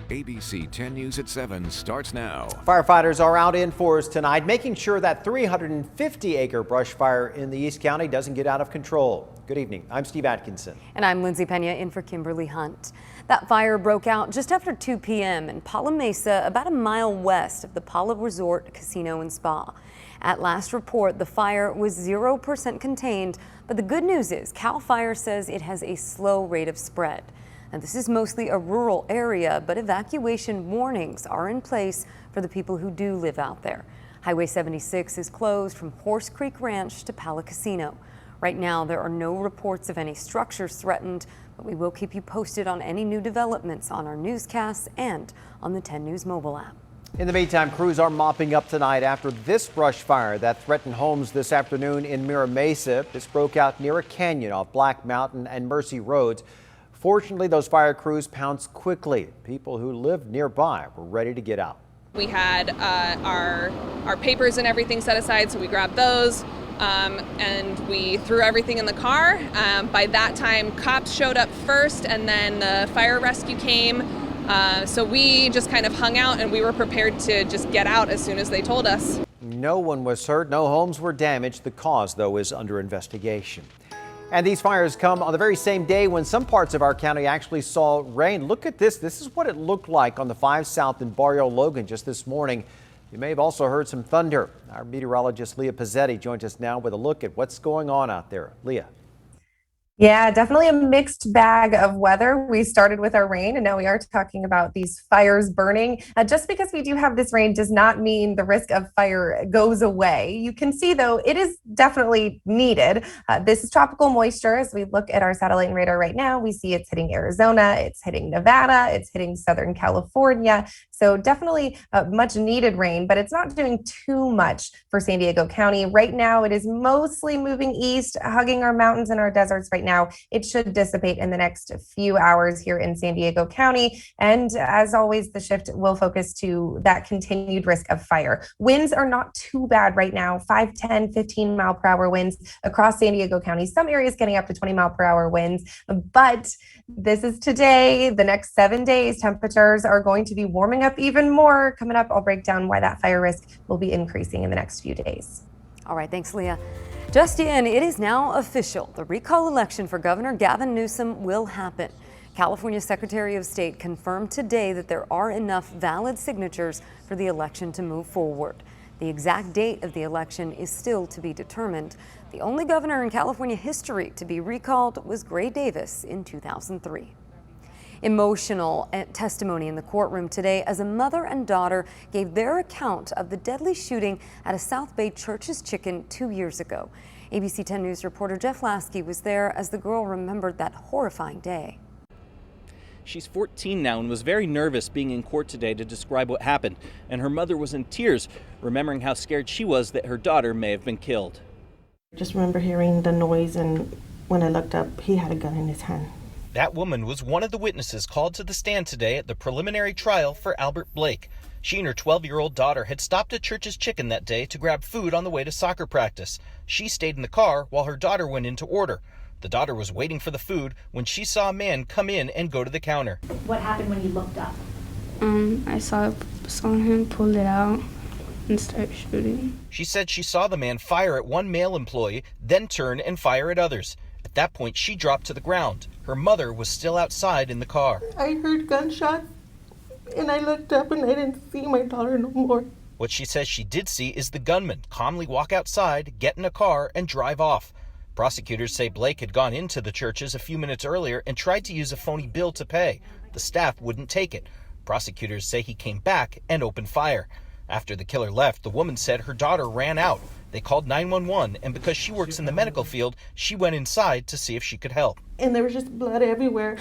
ABC 10 News at 7 starts now. Firefighters are out in force tonight, making sure that 350-acre brush fire in the East County doesn't get out of control. Good evening. I'm Steve Atkinson. And I'm Lindsay Pena in for Kimberly Hunt. That fire broke out just after 2 p.m. in Pala Mesa, about a mile west of the Pala Resort Casino and Spa. At last report, the fire was 0% contained, but the good news is CAL FIRE says it has a slow rate of spread. And this is mostly a rural area, but evacuation warnings are in place for the people who do live out there. Highway 76 is closed from Horse Creek Ranch to Pala Casino. Right now, there are no reports of any structures threatened, but we will keep you posted on any new developments on our newscasts and on the 10 News mobile app. In the meantime, crews are mopping up tonight after this brush fire that threatened homes this afternoon in Mira Mesa. This broke out near a canyon off Black Mountain and Mercy Roads. Fortunately, those fire crews pounced quickly. People who lived nearby were ready to get out. We had our papers and everything set aside, so we grabbed those and we threw everything in the car. By that time, cops showed up first, and then the fire rescue came. So we just kind of hung out, and we were prepared to just get out as soon as they told us. No one was hurt. No homes were damaged. The cause, though, is under investigation. And these fires come on the very same day when some parts of our county actually saw rain. Look at this. This is what it looked like on the 5 South in Barrio Logan just this morning. You may have also heard some thunder. Our meteorologist Leah Pizzetti joins us now with a look at what's going on out there. Leah. Yeah, definitely a mixed bag of weather. We started with our rain, and now we are talking about these fires burning. Just because we do have this rain does not mean the risk of fire goes away. You can see, though, it is definitely needed. This is tropical moisture. As we look at our satellite and radar right now, we see it's hitting Arizona, it's hitting Nevada, it's hitting Southern California. So definitely much needed rain, but it's not doing too much for San Diego County. Right now, it is mostly moving east, hugging our mountains and our deserts right now. It should dissipate in the next few hours here in San Diego County. And as always, the shift will focus to that continued risk of fire. Winds are not too bad right now, 5, 10, 15 mile per hour winds across San Diego County. Some areas getting up to 20 mile per hour winds. But this is today. The next 7 days, temperatures are going to be warming up even more. Coming up, I'll break down why that fire risk will be increasing in the next few days. All right, thanks, Leah. Just in, it is now official. The recall election for Governor Gavin Newsom will happen. California Secretary of State confirmed today that there are enough valid signatures for the election to move forward. The exact date of the election is still to be determined. The only governor in California history to be recalled was Gray Davis in 2003. Emotional testimony in the courtroom today as a mother and daughter gave their account of the deadly shooting at a South Bay Church's Chicken 2 years ago. ABC 10 News reporter Jeff Lasky was there as the girl remembered that horrifying day. She's 14 now and was very nervous being in court today to describe what happened. And her mother was in tears, remembering how scared she was that her daughter may have been killed. I just remember hearing the noise, and when I looked up, he had a gun in his hand. That woman was one of the witnesses called to the stand today at the preliminary trial for Albert Blake. She and her 12-year-old daughter had stopped at Church's Chicken that day to grab food on the way to soccer practice. She stayed in the car while her daughter went in to order. The daughter was waiting for the food when she saw a man come in and go to the counter. What happened when you looked up? I saw him pull it out and start shooting. She said she saw the man fire at one male employee, then turn and fire at others. At that point, she dropped to the ground. Her mother was still outside in the car. I heard gunshots, and I looked up and I didn't see my daughter no more. What she says she did see is the gunman calmly walk outside, get in a car, and drive off. Prosecutors say Blake had gone into the Churches a few minutes earlier and tried to use a phony bill to pay. The staff wouldn't take it. Prosecutors say he came back and opened fire. After the killer left, the woman said her daughter ran out. They called 911, and because she works in the medical field, she went inside to see if she could help. And there was just blood everywhere.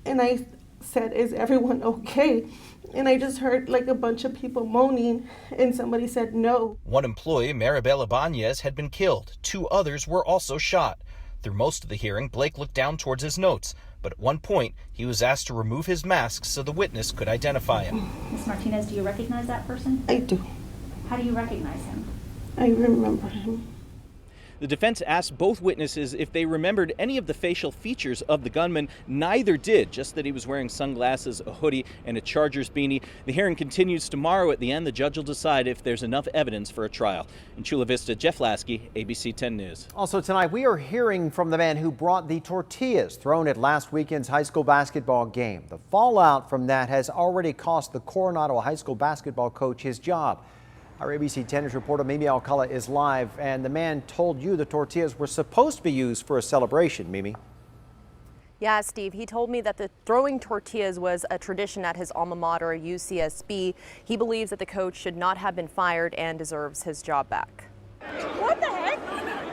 And I said, "Is everyone okay?" And I just heard like a bunch of people moaning, and somebody said no. One employee, Maribel Ibanez, had been killed. 2 others were also shot. Through most of the hearing, Blake looked down towards his notes, but at one point, he was asked to remove his mask so the witness could identify him. Ms. Martinez, do you recognize that person? I do. How do you recognize him? I remember him. The defense asked both witnesses if they remembered any of the facial features of the gunman. Neither did, just that he was wearing sunglasses, a hoodie, and a Chargers beanie. The hearing continues tomorrow. At the end, the judge will decide if there's enough evidence for a trial. In Chula Vista, Jeff Lasky, ABC 10 News. Also tonight, we are hearing from the man who brought the tortillas thrown at last weekend's high school basketball game. The fallout from that has already cost the Coronado High School basketball coach his job. Our ABC 10 News reporter Mimi Alcala is live, and the man told you the tortillas were supposed to be used for a celebration. Mimi. Yeah, Steve, he told me that the throwing tortillas was a tradition at his alma mater, UCSB. He believes that the coach should not have been fired and deserves his job back. What the heck?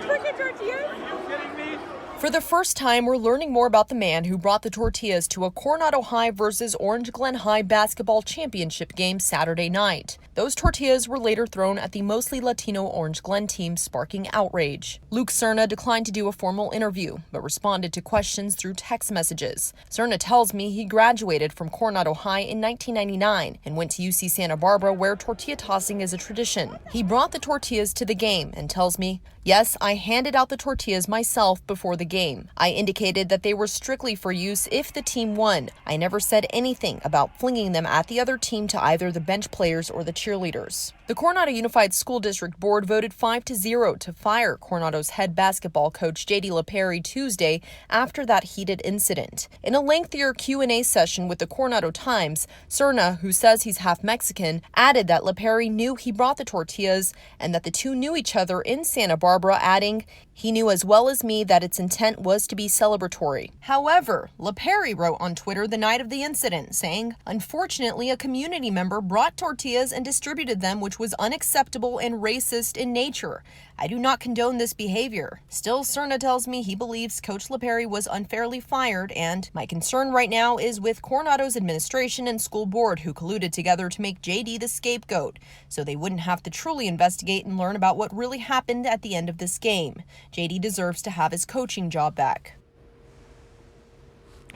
Freaking tortillas? For the first time, we're learning more about the man who brought the tortillas to a Coronado High versus Orange Glen High basketball championship game Saturday night. Those tortillas were later thrown at the mostly Latino Orange Glen team, sparking outrage. Luke Cerna declined to do a formal interview, but responded to questions through text messages. Cerna tells me he graduated from Coronado High in 1999 and went to UC Santa Barbara, where tortilla tossing is a tradition. He brought the tortillas to the game and tells me, "Yes, I handed out the tortillas myself before the game. I indicated that they were strictly for use if the team won. I never said anything about flinging them at the other team to either the bench players or the cheerleaders." The Coronado Unified School District Board voted 5-0 to fire Coronado's head basketball coach J.D. LaPerry Tuesday after that heated incident. In a lengthier Q&A session with the Coronado Times, Cerna, who says he's half Mexican, added that LaPerry knew he brought the tortillas and that the two knew each other in Santa Barbara, adding, "He knew as well as me that its intent was to be celebratory." However, LaPerry wrote on Twitter the night of the incident, saying, "Unfortunately, a community member brought tortillas and distributed them, which was unacceptable and racist in nature. I do not condone this behavior." Still, Cerna tells me he believes Coach LaPerry was unfairly fired, and "My concern right now is with Coronado's administration and school board, who colluded together to make JD the scapegoat, so they wouldn't have to truly investigate and learn about what really happened at the end of this game. JD deserves to have his coaching job back."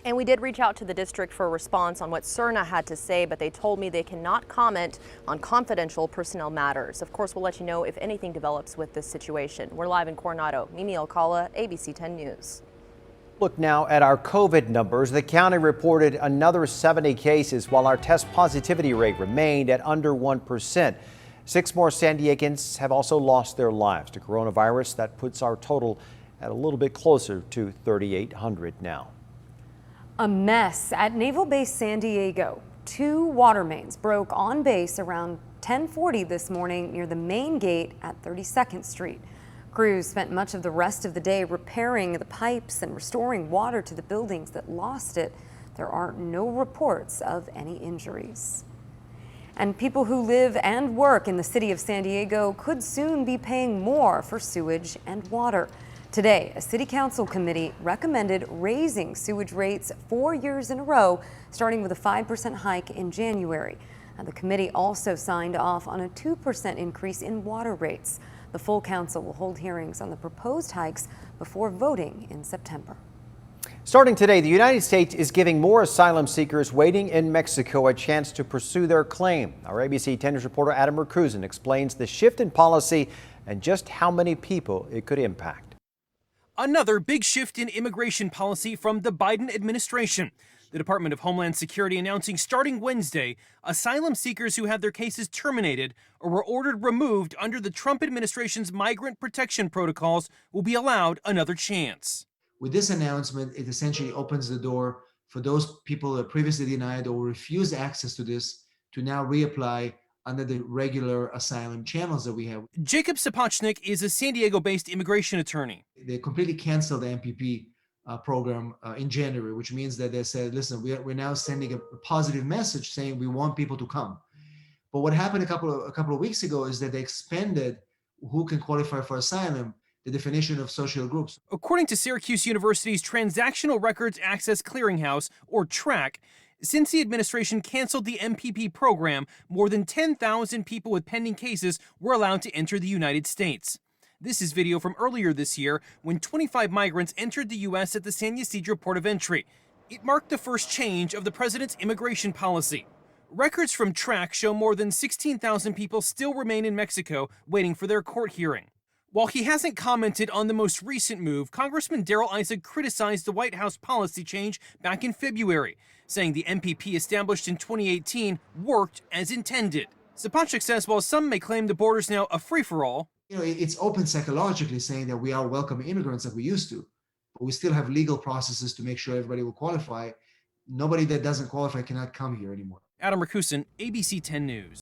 And we did reach out to the district for a response on what Cerna had to say, but they told me they cannot comment on confidential personnel matters. Of course, we'll let you know if anything develops with this situation. We're live in Coronado. Mimi Alcala, ABC 10 News. Look now at our COVID numbers. The county reported another 70 cases while our test positivity rate remained at under 1%. 6 more San Diegans have also lost their lives to coronavirus. That puts our total at a little bit closer to 3,800 now. A mess at Naval Base San Diego. 2 water mains broke on base around 10:40 this morning near the main gate at 32nd Street. Crews spent much of the rest of the day repairing the pipes and restoring water to the buildings that lost it. There are no reports of any injuries. And people who live and work in the city of San Diego could soon be paying more for sewage and water. Today, a city council committee recommended raising sewage rates 4 years in a row, starting with a 5% hike in January. And the committee also signed off on a 2% increase in water rates. The full council will hold hearings on the proposed hikes before voting in September. Starting today, the United States is giving more asylum seekers waiting in Mexico a chance to pursue their claim. Our ABC 10 News reporter Adam Merkusen explains the shift in policy and just how many people it could impact. Another big shift in immigration policy from the Biden administration. The Department of Homeland Security announcing starting Wednesday, asylum seekers who had their cases terminated or were ordered removed under the Trump administration's migrant protection protocols will be allowed another chance. With this announcement, it essentially opens the door for those people that previously denied or refused access to this to now reapply under the regular asylum channels that we have. Jacob Sapochnik is a San Diego-based immigration attorney. They completely canceled the MPP program in January, which means that they said, listen, we're now sending a positive message saying we want people to come. But what happened a couple of weeks ago is that they expanded who can qualify for asylum, the definition of social groups. According to Syracuse University's Transactional Records Access Clearinghouse, or TRAC, since the administration canceled the MPP program, more than 10,000 people with pending cases were allowed to enter the United States. This is video from earlier this year when 25 migrants entered the U.S. at the San Ysidro port of entry. It marked the first change of the president's immigration policy. Records from TRAC show more than 16,000 people still remain in Mexico waiting for their court hearing. While he hasn't commented on the most recent move, Congressman Darrell Issa criticized the White House policy change back in February, saying the MPP established in 2018 worked as intended. Sapanchik says while some may claim the border's now a free-for-all, it's open psychologically saying that we are welcoming immigrants like we used to, but we still have legal processes to make sure everybody will qualify. Nobody that doesn't qualify cannot come here anymore. Adam Rakusin, ABC 10 News.